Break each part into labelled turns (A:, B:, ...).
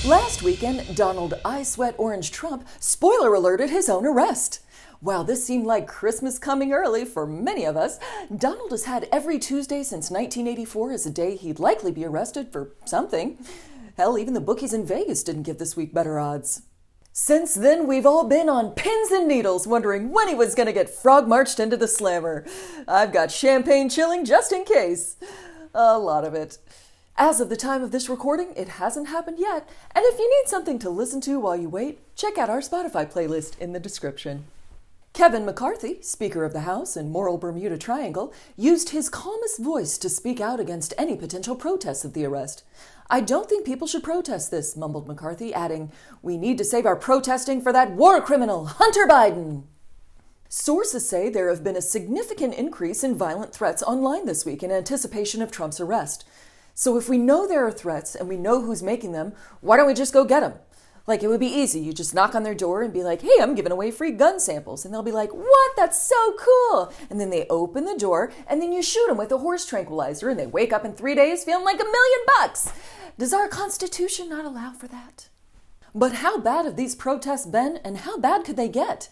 A: Last weekend, Donald I Sweat Orange Trump spoiler alerted his own arrest. While this seemed like Christmas coming early for many of us, Donald has had every Tuesday since 1984 as a day he'd likely be arrested for something. Hell, even the bookies in Vegas didn't give this week better odds. Since then, we've all been on pins and needles wondering when he was going to get frog-marched into the slammer. I've got champagne chilling just in case. A lot of it. As of the time of this recording, it hasn't happened yet, and if you need something to listen to while you wait, check out our Spotify playlist in the description. Kevin McCarthy, Speaker of the House and Moral Bermuda Triangle, used his calmest voice to speak out against any potential protests of the arrest. "I don't think people should protest this," mumbled McCarthy, adding, "We need to save our protesting for that war criminal, Hunter Biden." Sources say there have been a significant increase in violent threats online this week in anticipation of Trump's arrest. So if we know there are threats and we know who's making them, why don't we just go get them? Like, it would be easy. You just knock on their door and be like, "Hey, I'm giving away free gun samples." And they'll be like, "What? That's so cool." And then they open the door and then you shoot them with a horse tranquilizer and they wake up in 3 days feeling like $1,000,000. Does our Constitution not allow for that? But how bad have these protests been and how bad could they get?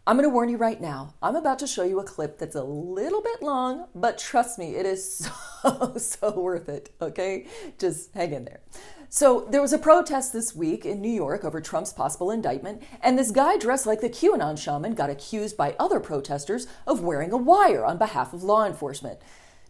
A: I'm going to warn you right now. I'm about to show you a clip that's a little bit long, but trust me, it is so worth it, okay? Just hang in there. So there was a protest this week in New York over Trump's possible indictment, and this guy dressed like the QAnon shaman got accused by other protesters of wearing a wire on behalf of law enforcement.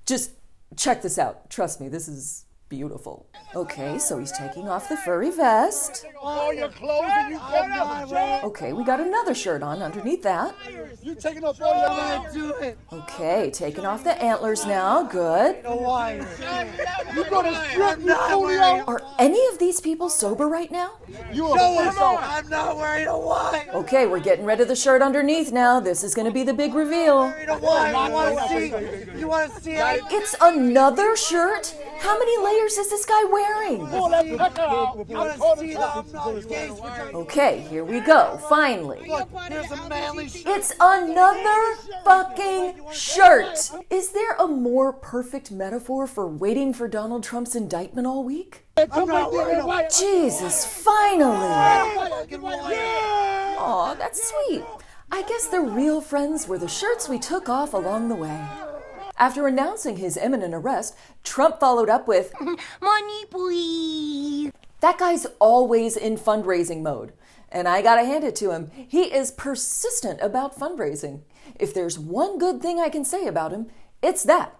A: Just check this out. Trust me, this is beautiful. Okay, so he's taking off the furry vest.
B: All your clothes and you taking off the shirt.
A: Okay, we got another shirt on underneath that.
B: You taking off all your do it.
A: Okay, taking off the antlers now. Good.
B: You gonna strip me, Julio?
A: Are any of these people sober right now?
B: I'm not wearing a wire.
A: Okay, we're getting rid of the shirt underneath now. This is going to be the big reveal.
B: You want to see? You want to see?
A: It's another shirt? How many layers is this guy wearing? Okay, here we go. Finally.
B: Here's a manly shirt.
A: It's another fucking shirt. Is there a more perfect metaphor for waiting for Donald Trump's indictment all week? Jesus, finally. Aw, that's sweet. I guess the real friends were the shirts we took off along the way. After announcing his imminent arrest, Trump followed up with, "Money, please." That guy's always in fundraising mode. And I gotta hand it to him. He is persistent about fundraising. If there's one good thing I can say about him, it's that.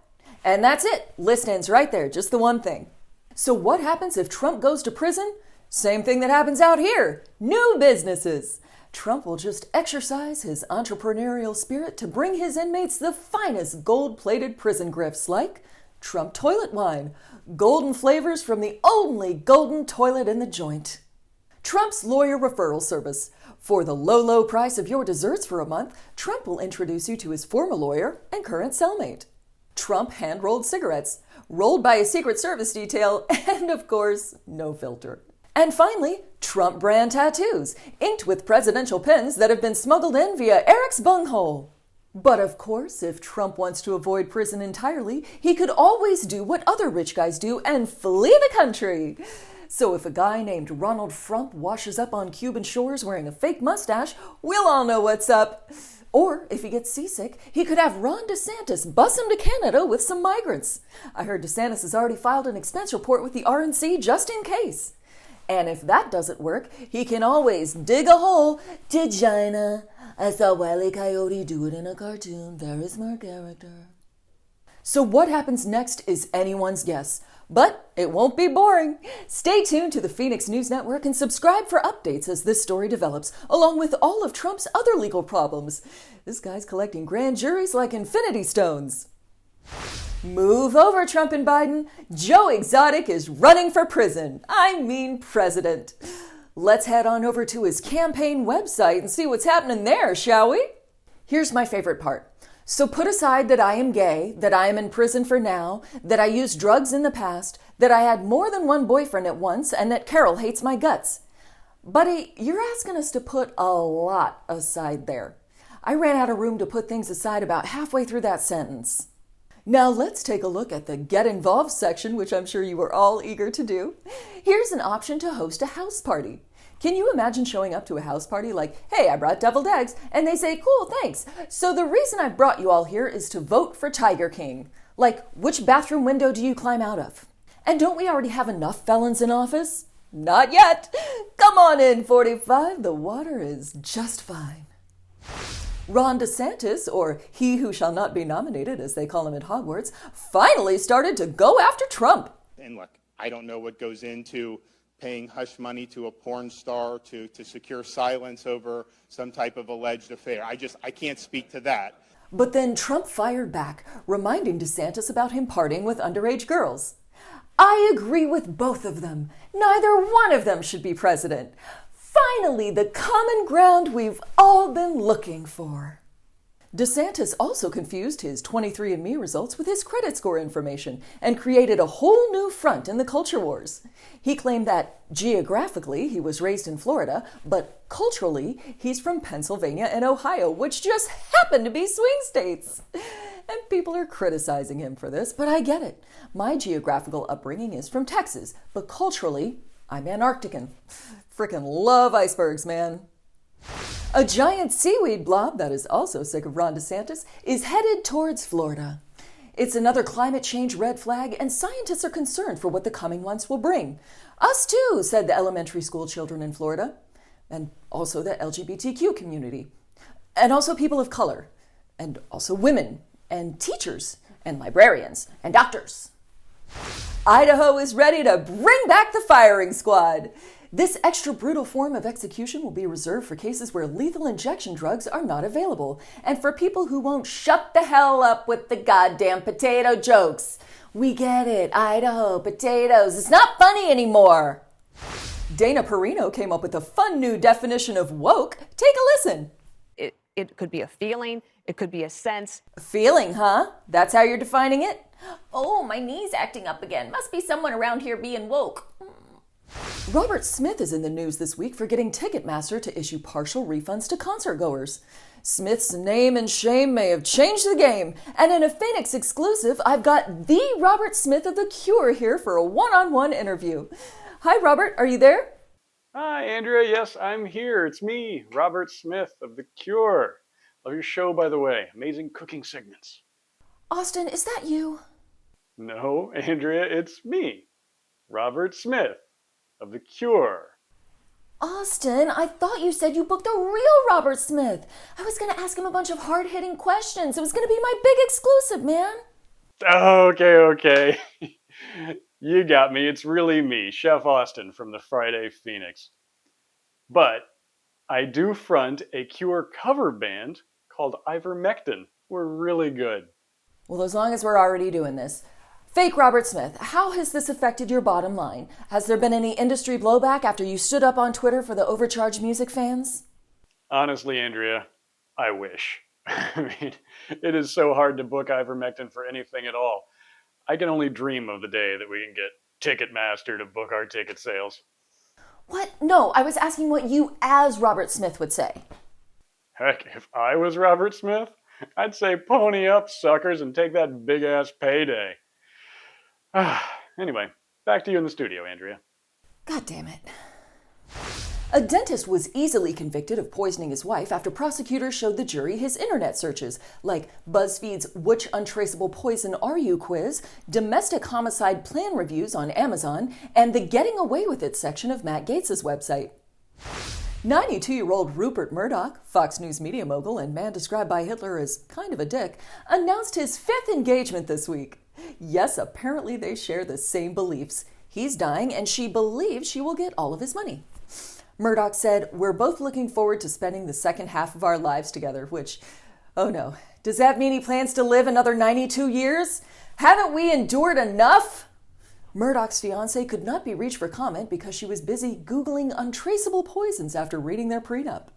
A: And that's it. List ends right there. Just the one thing. So what happens if Trump goes to prison? Same thing that happens out here. New businesses. Trump will just exercise his entrepreneurial spirit to bring his inmates the finest gold-plated prison grifts like Trump toilet wine, golden flavors from the only golden toilet in the joint. Trump's lawyer referral service. For the low, low price of your desserts for a month, Trump will introduce you to his former lawyer and current cellmate. Trump hand-rolled cigarettes, rolled by a Secret Service detail, and of course, no filter. And finally, Trump brand tattoos, inked with presidential pens that have been smuggled in via Eric's bunghole. But of course, if Trump wants to avoid prison entirely, he could always do what other rich guys do and flee the country. So if a guy named Ronald Frump washes up on Cuban shores wearing a fake mustache, we'll all know what's up. Or if he gets seasick, he could have Ron DeSantis bus him to Canada with some migrants. I heard DeSantis has already filed an expense report with the RNC just in case. And if that doesn't work, he can always dig a hole. Digina. I saw Wile E. Coyote do it in a cartoon. Very smart character. So what happens next is anyone's guess. But it won't be boring. Stay tuned to the Fenix News Network and subscribe for updates as this story develops, along with all of Trump's other legal problems. This guy's collecting grand juries like infinity stones. Move over, Trump and Biden. Joe Exotic is running for prison. I mean president. Let's head on over to his campaign website and see what's happening there, shall we? Here's my favorite part. So put aside that I am gay, that I am in prison for now, that I used drugs in the past, that I had more than one boyfriend at once, and that Carol hates my guts. Buddy, you're asking us to put a lot aside there. I ran out of room to put things aside about halfway through that sentence. Now let's take a look at the Get Involved section, which I'm sure you were all eager to do. Here's an option to host a house party. Can you imagine showing up to a house party like, hey, I brought deviled eggs, and they say, cool, thanks. So the reason I brought you all here is to vote for Tiger King. Like, which bathroom window do you climb out of? And don't we already have enough felons in office? Not yet. Come on in, 45. The water is just fine. Ron DeSantis, or he who shall not be nominated, as they call him at Hogwarts, finally started to go after Trump.
C: And look, I don't know what goes into paying hush money to a porn star to secure silence over some type of alleged affair. I can't speak to that.
A: But then Trump fired back, reminding DeSantis about him partying with underage girls. I agree with both of them. Neither one of them should be president. Finally, the common ground we've all been looking for. DeSantis also confused his 23andMe results with his credit score information and created a whole new front in the culture wars. He claimed that geographically he was raised in Florida, but culturally he's from Pennsylvania and Ohio, which just happen to be swing states. And people are criticizing him for this, but I get it. My geographical upbringing is from Texas, but culturally, I'm Antarctican. Frickin' love icebergs, man. A giant seaweed blob that is also sick of Ron DeSantis is headed towards Florida. It's another climate change red flag, and scientists are concerned for what the coming months will bring. Us too, said the elementary school children in Florida, and also the LGBTQ community, and also people of color, and also women, and teachers, and librarians, and doctors. Idaho is ready to bring back the firing squad. This extra brutal form of execution will be reserved for cases where lethal injection drugs are not available, and for people who won't shut the hell up with the goddamn potato jokes. We get it, Idaho, potatoes. It's not funny anymore. Dana Perino came up with a fun new definition of woke. Take a listen.
D: It could be a feeling. It could be a sense.
A: Feeling, huh? That's how you're defining it? Oh, my knee's acting up again. Must be someone around here being woke. Robert Smith is in the news this week for getting Ticketmaster to issue partial refunds to concertgoers. Smith's name and shame may have changed the game, and in a Fenix exclusive, I've got the Robert Smith of The Cure here for a one-on-one interview. Hi, Robert, are you there?
E: Hi, Andrea. Yes, I'm here. It's me, Robert Smith of The Cure. Love your show, by the way. Amazing cooking segments.
A: Austin, is that you?
E: No, Andrea, it's me, Robert Smith of The Cure.
A: Austin, I thought you said you booked the real Robert Smith. I was going to ask him a bunch of hard-hitting questions. It was going to be my big exclusive, man.
E: Okay. You got me. It's really me, Chef Austin from the Friday Phoenix. But I do front a Cure cover band called Ivermectin. We're really good.
A: Well, as long as we're already doing this. Fake Robert Smith, how has this affected your bottom line? Has there been any industry blowback after you stood up on Twitter for the overcharged music fans?
E: Honestly, Andrea, I wish. I mean, it is so hard to book Ivermectin for anything at all. I can only dream of the day that we can get Ticketmaster to book our ticket sales.
A: What? No, I was asking what you as Robert Smith would say.
E: Heck, if I was Robert Smith, I'd say pony up, suckers, and take that big-ass payday. Anyway, back to you in the studio, Andrea.
A: God damn it. A dentist was easily convicted of poisoning his wife after prosecutors showed the jury his internet searches, like BuzzFeed's Which Untraceable Poison Are You quiz, domestic homicide plan reviews on Amazon, and the Getting Away With It section of Matt Gaetz' website. 92-year-old Rupert Murdoch, Fox News media mogul and man described by Hitler as kind of a dick, announced his 5th engagement this week. Yes, apparently they share the same beliefs. He's dying, and she believes she will get all of his money. Murdoch said, "We're both looking forward to spending the second half of our lives together," which, oh no, does that mean he plans to live another 92 years? Haven't we endured enough? Murdoch's fiancée could not be reached for comment because she was busy Googling untraceable poisons after reading their prenup.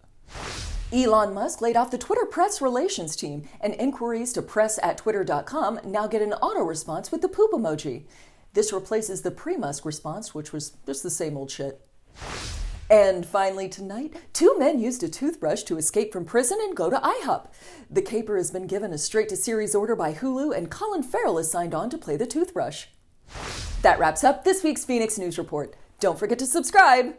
A: Elon Musk laid off the Twitter press relations team, and inquiries to press@twitter.com now get an auto-response with the poop emoji. This replaces the pre-Musk response, which was just the same old shit. And finally tonight, 2 men used a toothbrush to escape from prison and go to IHOP. The caper has been given a straight-to-series order by Hulu, and Colin Farrell is signed on to play the toothbrush. That wraps up this week's Fenix News Report. Don't forget to subscribe.